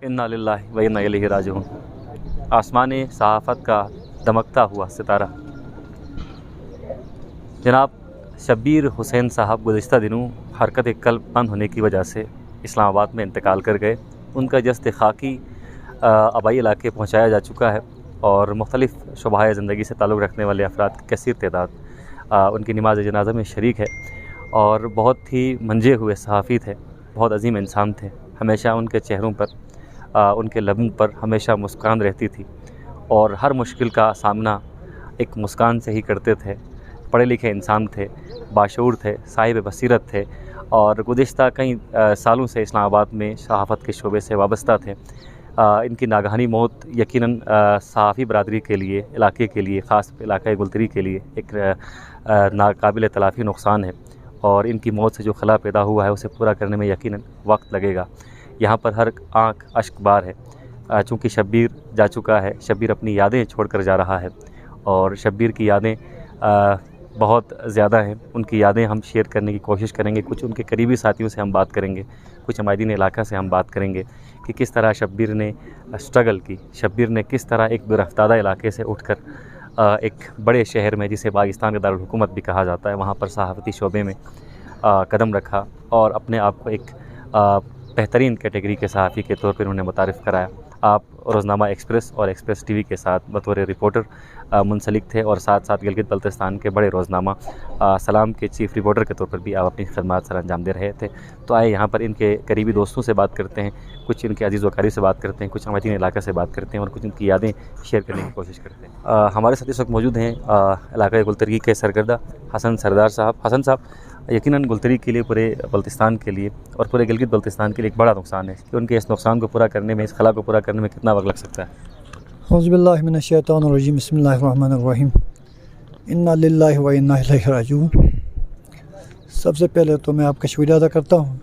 इन्ना लिल्लाहि व इन्ना इलैहि राजिऊन। आसमान सहाफ़त का दमकता हुआ सितारा जनाब शब्बीर हुसैन साहब गुज़िश्ता दिनों हरकत क़ल्ब बंद होने की वजह से इस्लामाबाद में इंतकाल कर गए। उनका जस्द खाकी आबाई इलाके पहुँचाया जा चुका है और मुख्तलिफ़ शुबाह ज़िंदगी से ताल्लुक़ रखने वाले अफराद की कसीर तादाद उनकी नमाज़ जनाज़ा में शरीक है। और बहुत ही मंजे हुए सहाफ़ी थे, बहुत अजीम इंसान थे। हमेशा उनके चेहरों पर उनके लबों पर हमेशा मुस्कान रहती थी और हर मुश्किल का सामना एक मुस्कान से ही करते थे। पढ़े लिखे इंसान थे, बाशऊर थे, साहिब बसीरत थे और गुज़िश्ता कई सालों से इस्लामाबाद में सहाफ़त के शोबे से वाबस्ता थे। इनकी नागहानी मौत यकीनन सहाफ़ी बरादरी के लिए, इलाके के लिए, ख़ास इलाक़ा गुलतरी के लिए एक नाकाबिल तलाफ़ी नुकसान है और इनकी मौत से जो खला पैदा हुआ है उसे पूरा करने में यकीनन वक्त लगेगा। यहाँ पर हर आँख अश्क बार है चूँकि शब्बीर जा चुका है, शब्बीर अपनी यादें छोड़ कर जा रहा है और शब्बीर की यादें बहुत ज़्यादा हैं। उनकी यादें हम शेयर करने की कोशिश करेंगे। कुछ उनके करीबी साथियों से हम बात करेंगे, कुछ हमादीन इलाका से हम बात करेंगे कि किस तरह शब्बीर ने स्ट्रगल की, शब्बीर ने किस तरह एक दुरफ्तादा इलाके से उठकर एक बड़े शहर में जिसे पाकिस्तान का दारुल हुकूमत भी कहा जाता है वहाँ पर सहाफ़ती शोबे में कदम रखा और अपने आप को एक बेहतरीन कैटेगरी के सहाफ़ी के तौर पर उन्होंने मुतारिफ़ कराया। आप रोज़नामा एक्सप्रेस और एक्सप्रेस टीवी के साथ बतौर रिपोर्टर मुंसलिक थे और साथ साथ गिलगित बल्तिस्तान के बड़े रोज़नामा सलाम के चीफ़ रिपोर्टर के तौर पर भी आप अपनी खदमात सर अंजाम दे रहे थे। तो आए यहाँ पर इनके करीबी दोस्तों से बात करते हैं, कुछ इनके अजीज़ वकारी से बात करते हैं, कुछ हमादीन इलाका से बात करते हैं और कुछ इनकी यादें शेयर करने की कोशिश करते हैं। हमारे साथ इस वक्त मौजूद हैं इलाका गुलतरी के सरगर्दा हसन सरदार साहब। हसन साहब, यकीनन गुलतरी के लिए, पूरे बल्तिस्तान के लिए और पूरे गिलगित बल्तिस्तान के लिए एक बड़ा नुकसान है कि उनके इस नुकसान को पूरा करने में, इस खला को पूरा करने में कितना वक्त लग सकता है? औज़ुबिल्लाहि मिनश्शैतानिर्रजीम, बिस्मिल्लाहिर्रहमानिर्रहीम, इन्ना लिल्लाहि व इन्ना इलैहि राजिऊन। सबसे पहले तो मैं आपका शुक्रिया अदा करता हूँ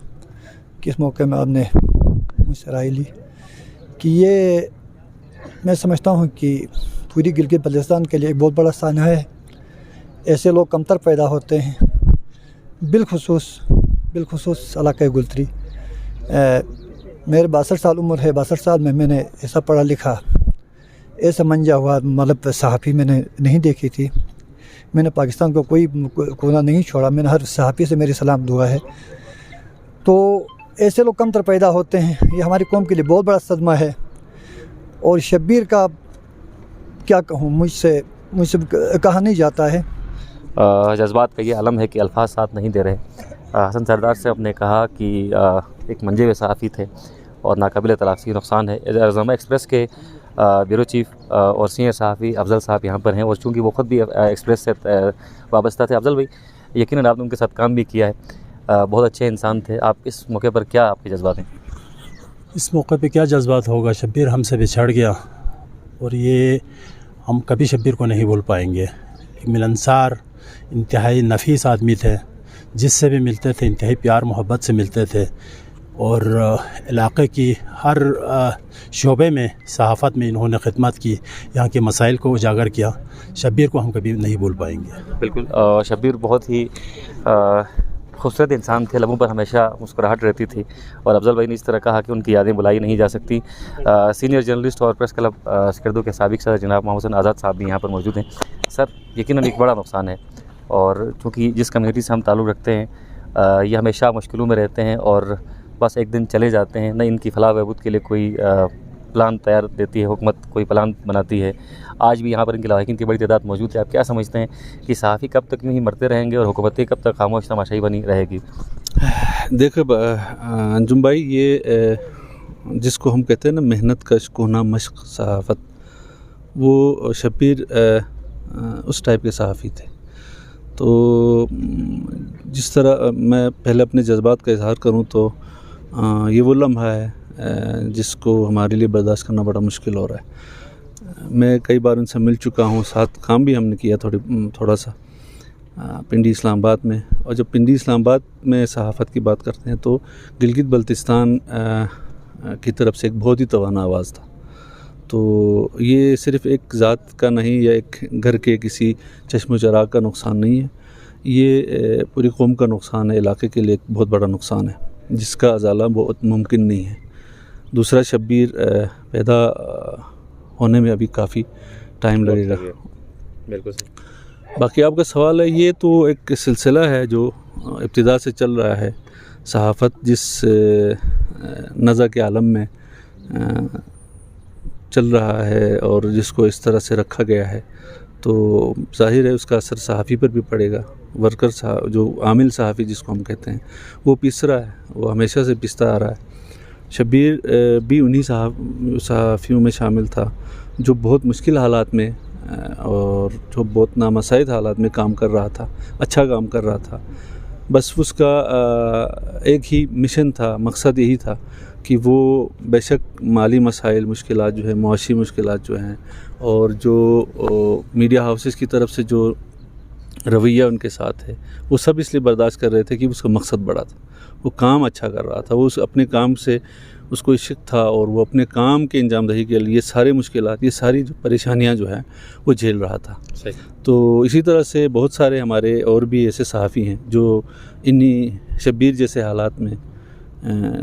कि इस मौके में आपने मुझसे राय ली कि ये मैं समझता हूँ कि पूरी गिलगित बल्तिस्तान के लिए एक बहुत बड़ा सान्या है। ऐसे लोग कमतर पैदा होते हैं, बिलखुसूस इलाक़ा गुलतरी। मेरे 62 साल उम्र है। 62 साल में मैंने ऐसा पढ़ा लिखा, ऐसा मंजा हुआ मतलब सहाफ़ी मैंने नहीं देखी थी। मैंने पाकिस्तान को कोई कोना नहीं छोड़ा, मैंने हर सहाफ़ी से मेरी सलाम दुआ है। तो ऐसे लोग कमतर पैदा होते हैं, ये हमारी कौम के लिए बहुत बड़ा सदमा है। और शब्बीर का क्या कहूँ, मुझसे कहा नहीं जाता है। जज्बात का ये अलम है कि अल्फाज साथ नहीं दे रहे। हसन सरदार से आपने कहा कि एक मंजे हुए सहाफ़ी थे और नाकाबिल तलाफ़ी नुकसान है। रोज़नामा एक्सप्रेस के ब्यूरो चीफ़ और सीनियर सहाफ़ी अफजल साहब यहाँ पर हैं और चूँकि वो ख़ुद भी एक्सप्रेस से वाबस्ता थे। अफजल भाई, यकीनन आपने उनके साथ काम भी किया है, बहुत अच्छे इंसान थे। आप इस मौके पर क्या आपके जज्बात हैं? इस मौके पे क्या जज्बात होगा, शब्बीर हमसे बिछड़ गया और ये हम कभी शब्बीर को नहीं भूल पाएंगे। एक मिलनसार, इंतहाई नफीस आदमी थे, जिससे भी मिलते थे इंतहाई प्यार मोहब्बत से मिलते थे और इलाक़े की हर शोबे में सहाफ़त में इन्होंने खिदमत की, यहाँ के मसाइल को उजागर किया। शब्बीर को हम कभी नहीं भूल पाएंगे। बिल्कुल, शब्बीर बहुत ही खूबसूरत इंसान थे, लबों पर हमेशा मुस्कुराहट रहती थी और अफजल भाई ने इस तरह कहा कि उनकी यादें बुलाई नहीं जा सकती। सीनियर जर्नलिस्ट और प्रेस क्लब स्कर्दो के साबिक सदर जनाब मोहम्मद आज़ाद साहब भी यहाँ पर मौजूद हैं। सर, यकीनन एक बड़ा नुकसान है और चूँकि जिस कम्युनिटी से हम ताल्लुक़ रखते हैं ये हमेशा मुश्किलों में रहते हैं और बस एक दिन चले जाते हैं। न इनकी फलाह बहबूद के लिए कोई प्लान तैयार देती है हुकूमत, कोई प्लान बनाती है। आज भी यहाँ पर इनके लायकीन की बड़ी तादाद मौजूद है। आप क्या समझते हैं कि सहाफ़ी कब तक नहीं मरते रहेंगे और हुकूमतें कब तक खामोश तमाशाई बनी रहेगी? देखो अंजुम भाई, ये जिसको हम कहते हैं ना मेहनत का कोना मश्क सहाफ़त, वो शब्बीर उस टाइप के सहाफ़ी थे। तो जिस तरह मैं पहले अपने जज्बात का इजहार करूँ तो ये वो लम्हा है जिसको हमारे लिए बर्दाश्त करना बड़ा मुश्किल हो रहा है। मैं कई बार उनसे मिल चुका हूँ, साथ काम भी हमने किया थोड़ा सा पिंडी इस्लामाबाद में। और जब पिंडी इस्लामाबाद में सहाफ़त की बात करते हैं तो गिलगित बल्तिस्तान की तरफ से एक बहुत ही तवाना आवाज़ था। तो ये सिर्फ़ एक ज़ात का नहीं या एक घर के किसी चश्म चराग का नुकसान नहीं है, ये पूरी कौम का नुकसान है, इलाके के लिए एक बहुत बड़ा नुकसान है जिसका अजाला बहुत मुमकिन नहीं है। दूसरा शब्बीर पैदा होने में अभी काफ़ी टाइम लगेगा। बिल्कुल सही। बाकी आपका सवाल है, ये तो एक सिलसिला है जो इब्तिदा से चल रहा है। सहाफ़त जिस नज़ा के आलम में चल रहा है और जिसको इस तरह से रखा गया है, तो ज़ाहिर है उसका असर सहाफ़ी पर भी पड़ेगा। वर्कर जो आमिल सहाफ़ी जिसको हम कहते हैं, वो पिस रहा है, वो हमेशा से पिसता आ रहा है। शब्बीर भी उन्हीं सहाफ़ियों में शामिल था जो बहुत मुश्किल हालात में और जो बहुत नामसाइद हालात में काम कर रहा था, अच्छा काम कर रहा था। बस उसका एक ही मिशन था, मकसद यही था कि वो बेशक माली मसाइल मुश्किलात जो है, मुआशी मुश्किलात जो हैं, और जो मीडिया हाउसेस की तरफ से जो रवैया उनके साथ है, वो सब इसलिए बर्दाश्त कर रहे थे कि उसका मकसद बड़ा था, वो काम अच्छा कर रहा था, वो अपने काम से उसको इश्क था और वो अपने काम के अंजामदही के लिए सारे मुश्किलात, ये सारी जो परेशानियां जो हैं वो झेल रहा था। सही। तो इसी तरह से बहुत सारे हमारे और भी ऐसे सहाफ़ी हैं जो इन्हीं शब्बीर जैसे हालात में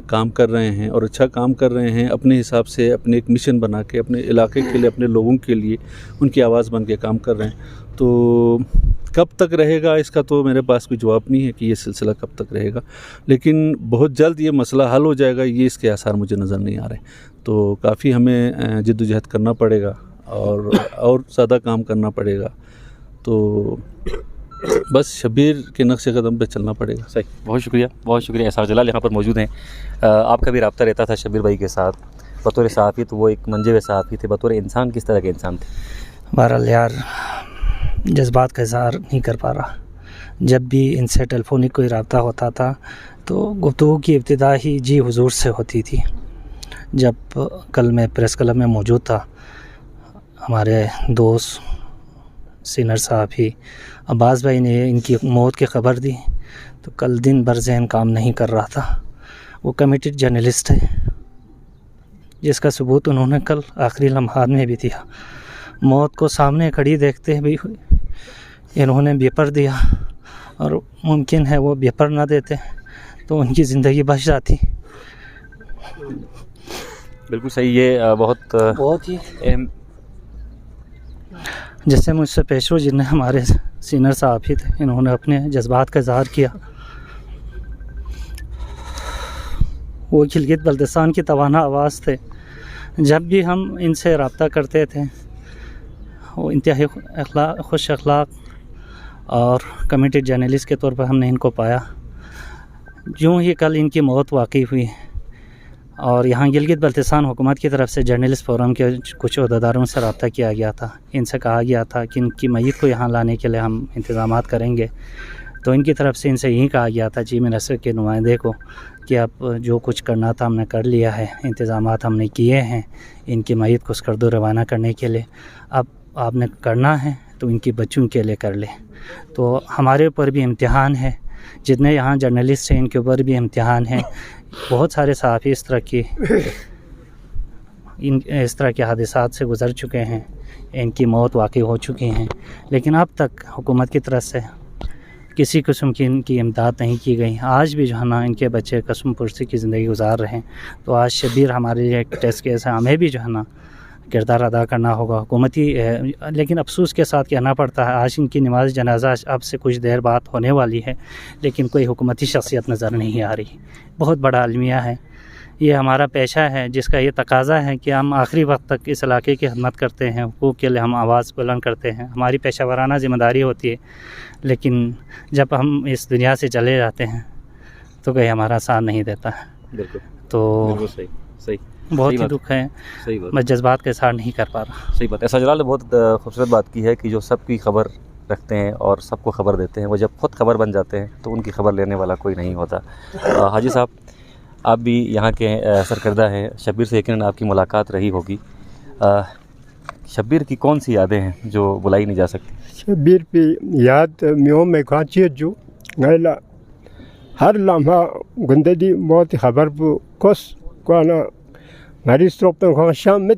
काम कर रहे हैं और अच्छा काम कर रहे हैं, अपने हिसाब से अपने एक मिशन बना के अपने इलाके के लिए, अपने लोगों के लिए उनकी आवाज़ बन के काम कर रहे हैं। तो कब तक रहेगा इसका तो मेरे पास कोई जवाब नहीं है कि ये सिलसिला कब तक रहेगा, लेकिन बहुत जल्द ये मसला हल हो जाएगा, ये इसके आसार मुझे नज़र नहीं आ रहे। तो काफ़ी हमें जद्दोजहद करना पड़ेगा और ज़्यादा काम करना पड़ेगा। तो बस शब्बीर के नक्श कदम पे चलना पड़ेगा। सही। बहुत शुक्रिया। एहसास जलाल यहाँ पर मौजूद हैं। आपका भी रब्ता रहता था शब्बीर भाई के साथ, बतौर सहाफ़ी तो वो एक मंजे हुए सहाफ़ी थे, बतौर इंसान किस तरह के इंसान थे? बहरहाल यार, जज्बात का इज़हार नहीं कर पा रहा। जब भी इनसे टेलीफोनिक कोई रब्ता होता था तो गुफ्तगू की इब्तिदा ही जी हुजूर से होती थी। जब कल मैं प्रेस क्लब में मौजूद था, हमारे दोस्त सीनियर सहाफ़ी अब्बास भाई ने इनकी मौत की ख़बर दी तो कल दिन भर ज़हन काम नहीं कर रहा था। वो कमिटेड जर्नलिस्ट है, जिसका सबूत उन्होंने कल आखिरी लम्हात में भी दिया। मौत को सामने खड़ी देखते भी इन्होंने पेपर दिया, और मुमकिन है वो पेपर ना देते तो उनकी ज़िंदगी बच जाती। बिल्कुल सही। ये बहुत ही जैसे मुझसे पेशरो जिन्हें हमारे सीनियर सहाफ़ी थे, इन्होंने अपने जज्बात का इज़हार किया। वो गिलगित बल्तिस्तान की तवाना आवाज़ थे। जब भी हम इनसे रब्ता करते थे, वो इंतहाई खुश अखलाक और कमिटेड जर्नलिस्ट के तौर पर हमने इनको पाया। यूँ ही कल इनकी मौत वाक़ई हुई और यहाँ गिलगित बल्तिस्तान हुकूमत की तरफ से जर्नलिस्ट फोरम के कुछ अहदेदारों से रब्ता किया गया था। इनसे कहा गया था कि इनकी मय्यत को यहाँ लाने के लिए हम इंतज़ामात करेंगे। तो इनकी तरफ से इनसे यही कहा गया था चीफ मिनिस्टर के नुमाइंदे को कि अब जो कुछ करना था हमने कर लिया है, इंतज़ामात हमने किए हैं इनकी मय्यत को स्कर्दो रवाना करने के लिए। अब आपने करना है तो इनकी बच्चों के लिए कर ले। तो हमारे ऊपर भी इम्तिहान है, जितने यहाँ जर्नलिस्ट हैं इनके ऊपर भी इम्तिहान है। बहुत सारे सहाफ़ी इस तरह के हादसात से गुज़र चुके हैं, इनकी मौत वाक़ई हो चुकी हैं, लेकिन अब तक हुकूमत की तरफ से किसी किस्म की इनकी इमदाद नहीं की गई। आज भी जो है ना इनके बच्चे कसम पुरसी की ज़िंदगी गुजार रहे हैं। तो आज शब्बीर हमारे लिए एक टेस्ट केस है, हमें भी जो है ना किरदार अदा करना होगा हुकूमती। लेकिन अफसोस के साथ कहना पड़ता है आज इनकी नमाज जनाजा अब से कुछ देर बाद होने वाली है, लेकिन कोई हुकूमती शख्सियत नज़र नहीं आ रही। बहुत बड़ा अलमिया है, ये हमारा पेशा है जिसका ये तकाज़ा है कि हम आखिरी वक्त तक इस इलाके की खिदमत करते हैं, हुकूक़ के लिए हम आवाज़ बुलंद करते हैं। हमारी पेशा वाराना ज़िम्मेदारी होती है, लेकिन जब हम इस दुनिया से चले जाते हैं तो कोई हमारा साथ नहीं देता है। बिल्कुल। तो सही बहुत ही दुख है, सही बात। मैं जज्बात का इज़हार नहीं कर पा रहा। सही बात। एहसास जलाल ने बहुत खूबसूरत बात की है कि जो सबकी खबर रखते हैं और सबको खबर देते हैं, वो जब खुद खबर बन जाते हैं तो उनकी खबर लेने वाला कोई नहीं होता। हाजी साहब, आप भी यहाँ के सरकर्दा हैं, शब्बीर से यकीनन आपकी मुलाकात रही होगी। शब्बीर की कौन सी यादें हैं जो बुलाई नहीं जा सकती? शब्बीर की याद म्यों में खांचियत जो गैला हर लम्हा गंदगी बहुत खबर कोस को ना हमारी स्ट्रोक तो शाम में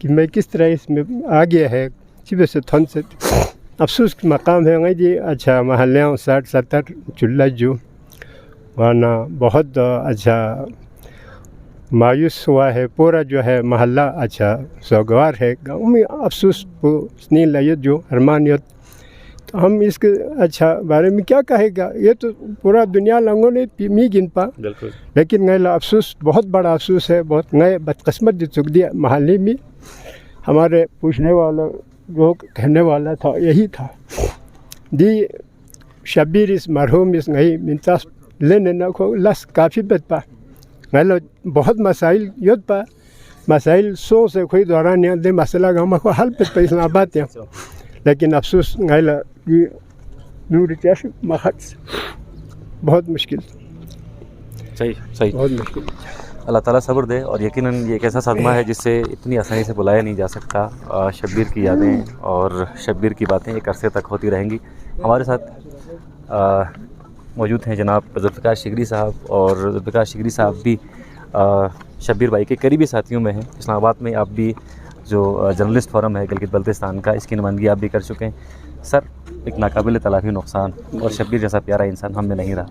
कि मैं किस तरह इसमें आ गया है चिप से थन से अफसोस का मकाम है जी। अच्छा महल्ले 60-70 चुल्ला जो वाना बहुत अच्छा मायूस हुआ है पूरा जो है महल्ला। अच्छा सोगवार है गाँव में अफसोस नहीं लगे जो अरमानियत। तो हम इसके अच्छा बारे में क्या कहेगा, ये तो पूरा दुनिया लोगों ने नहीं गिन पा। बिल्कुल। लेकिन नए अफसोस, बहुत बड़ा अफसोस है, बहुत नए बदकिस्मत जो चुक दिया महल्ले में। हमारे पूछने वाला लोग कहने वाला था यही था दी शबीर इस मरहूम इस नई मिनतास लेने न को लस काफ़ी बद पा मैं बहुत मसाइल युद्ध पा मसाइल सो से कोई दौरान दे मसला गाँव को हल पे इस्लामाबाद है। लेकिन अफसोस गैला ये नूर त्याश मखत बहुत मुश्किल, सही बहुत मुश्किल। अल्लाह ताला सब्र दे। और यकीनन ये एक ऐसा सदमा है जिससे इतनी आसानी से बुलाया नहीं जा सकता। शब्बीर की यादें और शब्बीर की बातें एक अरसे तक होती रहेंगी। हमारे साथ मौजूद हैं जनाब जुल्फ़िकार शिगरी साहब, और जुल्फ़िकार शिगरी साहब भी शब्बीर भाई के करीबी साथियों में हैं। इस्लामाबाद में आप भी जो जर्नलिस्ट फोरम है गिलगित बल्तिस्तान का, इसकी नुमाइंदगी आप भी कर चुके हैं। सर, एक नाकाबिल तलाफ़ी नुकसान और शब्बीर जैसा प्यारा इंसान हम में नहीं रहा।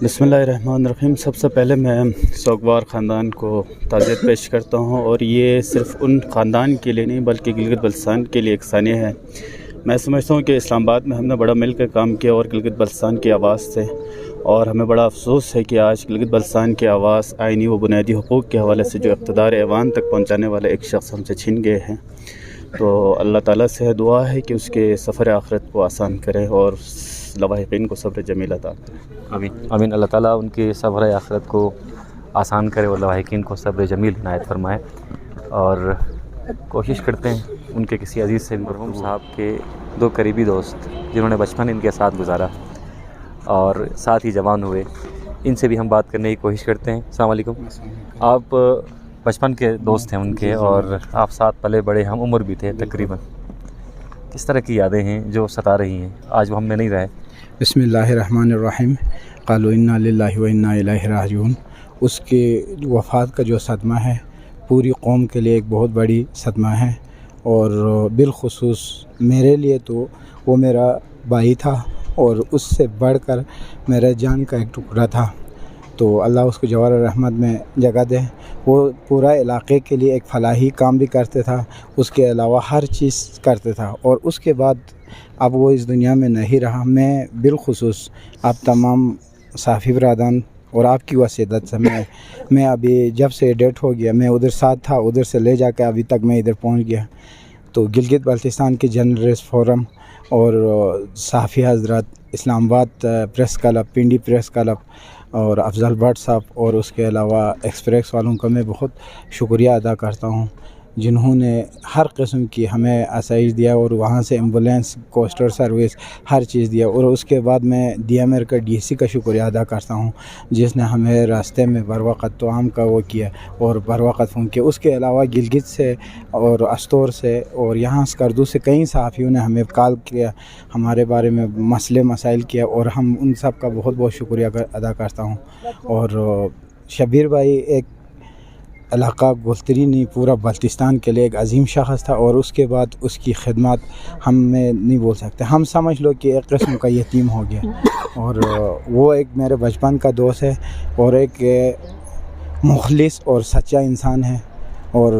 बिस्मिल्लाहिर्रहमानिर्रहीम। सबसे पहले मैं सोगवार ख़ानदान को ताज़ियत पेश करता हूँ, और ये सिर्फ़ उन ख़ानदान के लिए नहीं बल्कि गिलगित बल्तिस्तान के लिए एक सानिया है। मैं समझता हूँ कि इस्लामाबाद में हमने बड़ा मिलकर काम किया और गिलगित बल्तिस्तान की आवाज़ से, और हमें बड़ा अफसोस है कि आज गिलगित बल्तिस्तान की आवाज़ आइनी व बुनियादी हुकूक़ के हवाले से जो इक़्तिदार ऐवान तक पहुँचाने वाले एक शख्स हमसे छिन गए हैं। तो अल्लाह ताला से दुआ है कि उसके सफ़र आखिरत को आसान करे और लवाहिकीन को सब्र जमील अता करे। आमीन आमीन। अल्लाह ताला उनके सफ़र आखिरत को आसान करे और लवाहिकीन को सब्र जमील इनायत फरमाए। और कोशिश करते हैं उनके किसी अजीज़ से, मरहूम साहब के दो करीबी दोस्त जिन्होंने बचपन इनके साथ गुजारा और साथ ही जवान हुए, इनसे भी हम बात करने की कोशिश करते हैं। अस्सलाम वालेकुम। आप बचपन के दोस्त हैं उनके, और आप साथ पले बड़े हम उम्र भी थे तकरीबन। किस तरह की यादें हैं जो सता रही हैं, आज वो हम में नहीं रहे? बिस्मिल्लाहिर्रहमानिर्रहीम। क़ालू इन्ना लिल्लाहि व इन्ना इलैहि राजिऊन। उसके वफ़ात का जो सदमा है पूरी कौम के लिए एक बहुत बड़ी सदमा है, और बिलखुसूस मेरे लिए तो वो मेरा भाई था और उससे बढ़कर मेरे जान का एक टुकड़ा था। तो अल्लाह उसको जवार रहमत में जगह दे। वो पूरा इलाक़े के लिए एक फलाही काम भी करते था, उसके अलावा हर चीज़ करते था, और उसके बाद अब वो इस दुनिया में नहीं रहा। मैं बिलखुसूस आप तमाम साफ़ी बरादरान और आपकी वसीयत से मैं अभी जब से डेट हो गया, मैं उधर साथ था, उधर से ले जाकर अभी तक मैं इधर पहुंच गया। तो गिलगित बल्तिस्तान के जर्नलिस्ट फोरम और साफ़ी हज़रात, इस्लामाबाद प्रेस क्लब, पिंडी प्रेस क्लब और अफजल भट्ट साहब, और उसके अलावा एक्सप्रेस वालों का मैं बहुत शुक्रिया अदा करता हूँ जिन्होंने हर किस्म की हमें आसाइश दिया, और वहाँ से एम्बुलेंस, कोस्टर सर्विस, हर चीज़ दिया। और उसके बाद मैं DMR का DC का शुक्रिया अदा करता हूँ जिसने हमें रास्ते में बर वक़्त तोआम का वो किया और बर वक़्त फ़ोन किया। उसके अलावा गिलगित से और अस्तोर से और यहाँ स्कर्दू से कई सहाफ़ियों ने हमें कॉल किया, हमारे बारे में मसले मसाइल किया, और हम उन सब का बहुत बहुत शुक्रिया अदा करता हूँ। और शब्बीर भाई एक इलाका गुलतरी नहीं, पूरा बल्तिस्तान के लिए एक अजीम शख़्स था, और उसके बाद उसकी खिदमत हम में नहीं बोल सकते। हम समझ लो कि एक किस्म का यतीम हो गया। और वो एक मेरे बचपन का दोस्त है और एक मुखलिस और सच्चा इंसान है। और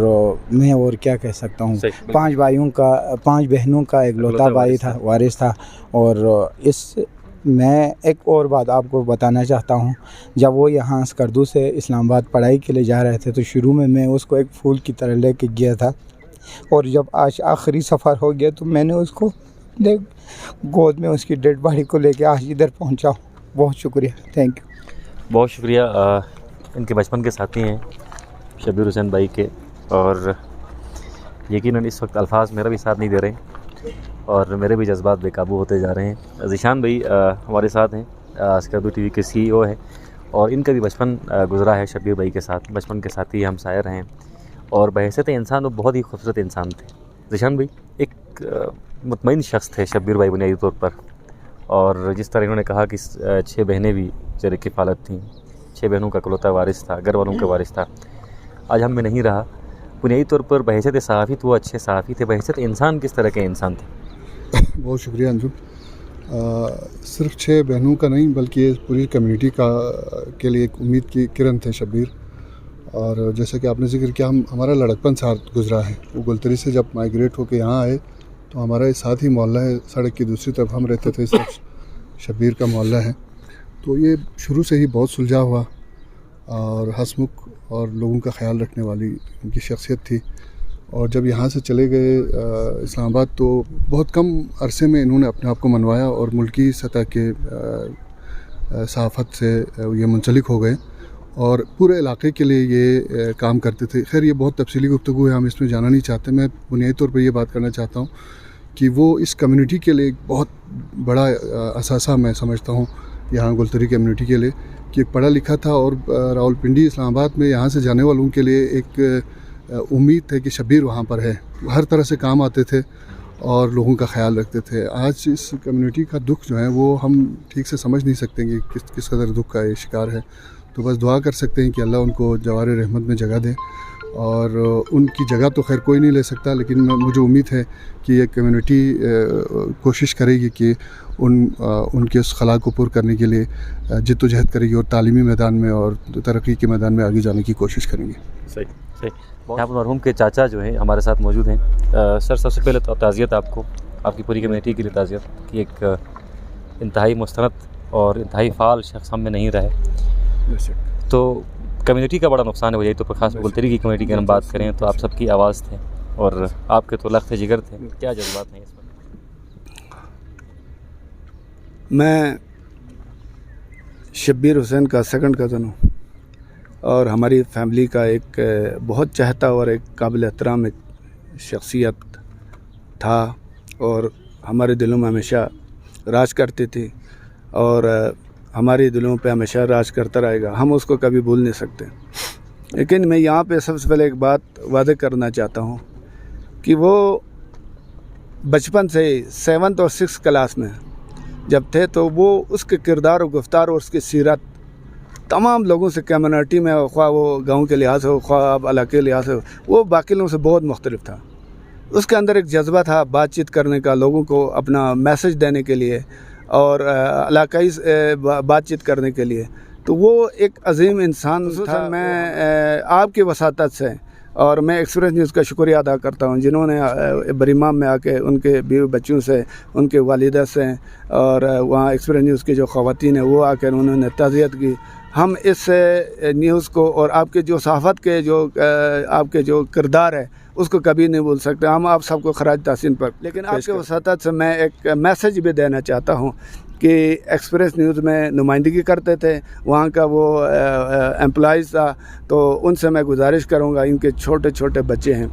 मैं और क्या कह सकता हूँ, 5 बहनों का एक लौता भाई था, वारिस था। और इस मैं एक और बात आपको बताना चाहता हूँ, जब वो यहाँ स्कर्दू से इस्लामाबाद पढ़ाई के लिए जा रहे थे तो शुरू में मैं उसको एक फूल की तरह लेके गया था, और जब आज आखिरी सफ़र हो गया तो मैंने उसको गोद में उसकी डेड बॉडी को लेके आज इधर पहुँचा। बहुत शुक्रिया, थैंक यू। बहुत शुक्रिया। इनके बचपन के साथी हैं शब्बीर हुसैन भाई के, और यकीनन इस वक्त अल्फाज मेरा भी साथ नहीं दे रहे और मेरे भी जज्बात बेकाबू होते जा रहे हैं। ज़ीशान भाई हमारे साथ हैं, स्कर्दू TV के CEO हैं, और इनका भी बचपन गुजरा है शब्बीर भाई के साथ। बचपन के साथ ही हम शायर हैं, और बहैसियत इंसान वो बहुत ही खूबसूरत इंसान थे। ज़ीशान भाई एक मुतमईन शख्स थे शब्बीर भाई बुनियादी तौर पर, और जिस तरह इन्होंने कहा कि 6 बहनें भी ज़र किफ़ालत थीं, 6 बहनों का इकलौता वारिस था, घर वालों का वारिस था, आज हम में नहीं रहा। बुनियादी तौर पर बहैसियत सहाफ़ी तो वो अच्छे सहाफ़ी थे, बहैसियत इंसान किस तरह के इंसान थे? बहुत शुक्रिया अंजुम। सिर्फ 6 बहनों का नहीं बल्कि पूरी कम्युनिटी का के लिए एक उम्मीद की किरण थे शब्बीर। اور جیسا کہ آپ نے ذکر کیا ہمارا لڑکپن ساتھ گزرا ہے. وہ گلتری سے جب مائیگریٹ ہو کے یہاں آئے تو ہمارا ساتھ ہی محلہ ہے, سڑک کی دوسری طرف ہم رہتے تھے, اس طرف شبیر کا محلہ ہے. تو یہ شروع سے ہی بہت سلجھا ہوا اور ہسمکھ اور لوگوں کا خیال رکھنے والی ان کی شخصیت تھی. اور جب یہاں سے چلے گئے اسلام آباد تو بہت کم عرصے میں انہوں نے اپنے آپ کو منوایا اور ملکی سطح کے صحافت سے یہ منسلک ہو گئے اور پورے علاقے کے لیے یہ کام کرتے تھے. خیر یہ بہت تفصیلی گفتگو ہے, ہم اس میں جانا نہیں چاہتے. میں بنیادی طور پہ یہ بات کرنا چاہتا ہوں کہ وہ اس کمیونٹی کے لیے ایک بہت بڑا اثاثہ میں سمجھتا ہوں یہاں گلتری کمیونٹی کے لیے, کہ پڑھا لکھا تھا اور راولپنڈی اسلام آباد میں یہاں سے جانے والوں کے لیے ایک امید ہے کہ شبیر وہاں پر ہے. ہر طرح سے کام آتے تھے اور لوگوں کا خیال رکھتے تھے. آج اس کمیونٹی کا دکھ جو ہے وہ ہم ٹھیک سے سمجھ نہیں سکتے کہ کس قدر دکھ کا یہ شکار ہے. تو بس دعا کر سکتے ہیں کہ اللہ ان کو جوار رحمت میں جگہ دے, اور ان کی جگہ تو خیر کوئی نہیں لے سکتا, لیکن مجھے امید ہے کہ یہ کمیونٹی کوشش کرے گی کہ ان کے اس خلا کو پر کرنے کے لیے جد و جہد کرے گی اور تعلیمی میدان میں اور ترقی کے میدان میں آگے جانے کی کوشش کریں گے. صحیح. یہاں پر مرحوم کے چاچا جو ہیں ہمارے ساتھ موجود ہیں. سر سب سے پہلے تو تعزیت آپ کو, آپ کی پوری کمیونٹی کے لیے تعزیت کہ ایک انتہائی مستند اور انتہائی فعال شخص ہم میں نہیں رہے. تو کمیونٹی کا بڑا نقصان ہے وہ, یہی تو خاص گلتری کی کمیونٹی کی ہم بات کریں تو آپ سب کی آواز تھے اور آپ کے تو لخت جگر تھے. کیا جذبات ہیں اس پر؟ میں شبیر حسین کا سیکنڈ کزن ہوں اور ہماری فیملی کا ایک بہت چہتا اور ایک قابل احترام ایک شخصیت تھا اور ہمارے دلوں میں ہمیشہ راج کرتی تھی اور ہمارے دلوں پہ ہمیشہ راج کرتا رہے گا. ہم اس کو کبھی بھول نہیں سکتے. لیکن میں یہاں پہ سب سے پہلے ایک بات واضح کرنا چاہتا ہوں کہ وہ بچپن سے 7th اور 6th کلاس میں جب تھے تو وہ اس کے کردار و گفتار اور اس کی سیرت تمام لوگوں سے کمیونٹی میں, خواہ وہ گاؤں کے لحاظ سے ہو خواہ علاقے کے لحاظ سے ہو, وہ باقی لوگوں سے بہت مختلف تھا. اس کے اندر ایک جذبہ تھا بات چیت کرنے کا, لوگوں کو اپنا میسج دینے کے لیے اور علاقائی بات چیت کرنے کے لیے. تو وہ ایک عظیم انسان تھا. میں آپ کی وساطت سے اور میں ایکسپریس نیوز کا شکریہ ادا کرتا ہوں جنہوں نے بریمام میں آ کے ان کے بیوی بچوں سے, ان کے والدہ سے اور وہاں ایکسپریس نیوز کی جو خواتین ہیں وہ آ کے انہوں نے تعزیت کی. ہم اس نیوز کو اور آپ کے جو صحافت کے جو آپ کے جو کردار ہے اس کو کبھی نہیں بھول سکتے. ہم آپ سب کو خراج تحسین پر, لیکن آپ کے وساطت سے میں ایک میسج بھی دینا چاہتا ہوں کہ ایکسپریس نیوز میں نمائندگی کرتے تھے, وہاں کا وہ امپلائیز تھا, تو ان سے میں گزارش کروں گا, ان کے چھوٹے چھوٹے بچے ہیں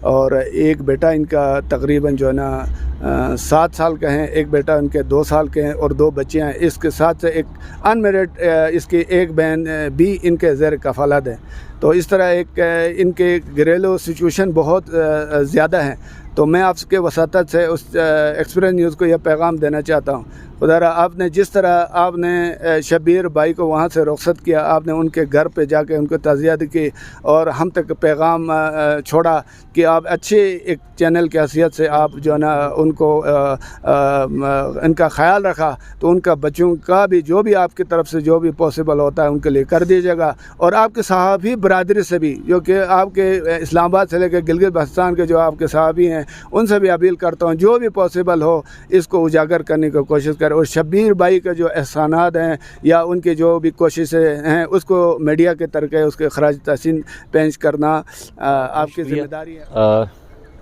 اور ایک بیٹا ان کا تقریباً جو ہے نا 7 سال کا ہیں, ایک بیٹا ان کے 2 سال کے ہیں اور 2 بچے ہیں. اس کے ساتھ سے ایک انمیرڈ اس کی ایک بہن بھی ان کے زیر کفالت ہے. تو اس طرح ایک ان کے گھریلو سچویشن بہت زیادہ ہیں. تو میں آپ کے وساطت سے اس ایکسپریس نیوز کو یہ پیغام دینا چاہتا ہوں, خدا آپ نے جس طرح آپ نے شبیر بھائی کو وہاں سے رخصت کیا, آپ نے ان کے گھر پہ جا کے ان کو تعزیت کی اور ہم تک پیغام چھوڑا کہ آپ اچھے ایک چینل کی حیثیت سے آپ جو ہے نا ان کو ان کا خیال رکھا, تو ان کا بچوں کا بھی جو بھی آپ کی طرف سے جو بھی پاسبل ہوتا ہے ان کے لیے کر دیجیے گا. اور آپ کے صحافی برادری سے بھی, جو کہ آپ کے اسلام آباد سے لے کے گلگت بلتستان کے جو آپ کے صحافی ہیں ان سے بھی اپیل کرتا ہوں جو بھی پاسبل ہو اس کو اجاگر کرنے کی کوشش کریں. اور شبیر بھائی کے جو احسانات ہیں یا ان کی جو بھی کوششیں ہیں اس کو میڈیا کے طریقے اس کے خراج تحسین پیش کرنا آپ کی ذمہ داری ہے.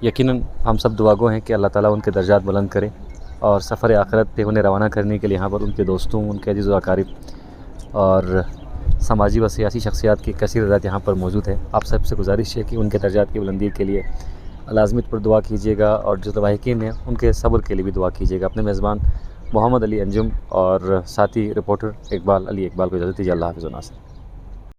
یقیناً ہم سب دعا گو ہیں کہ اللہ تعالیٰ ان کے درجات بلند کرے اور سفر آخرت پہ انہیں روانہ کرنے کے لیے یہاں پر ان کے دوستوں, ان کے عزیز و اقارب اور سماجی و سیاسی شخصیات کی کثیر تعداد یہاں پر موجود ہے. آپ سب سے گزارش ہے کہ ان کے درجات کی بلندی کے لیے لازمت پر دعا کیجیے گا اور جو لواحقین ہیں ان کے صبر کے لیے بھی دعا کیجیے گا. اپنے میزبان محمد علی انجم اور ساتھی رپورٹر اقبال علی اقبال کو اجازت دیجیے. اللہ حافظ و ناصر.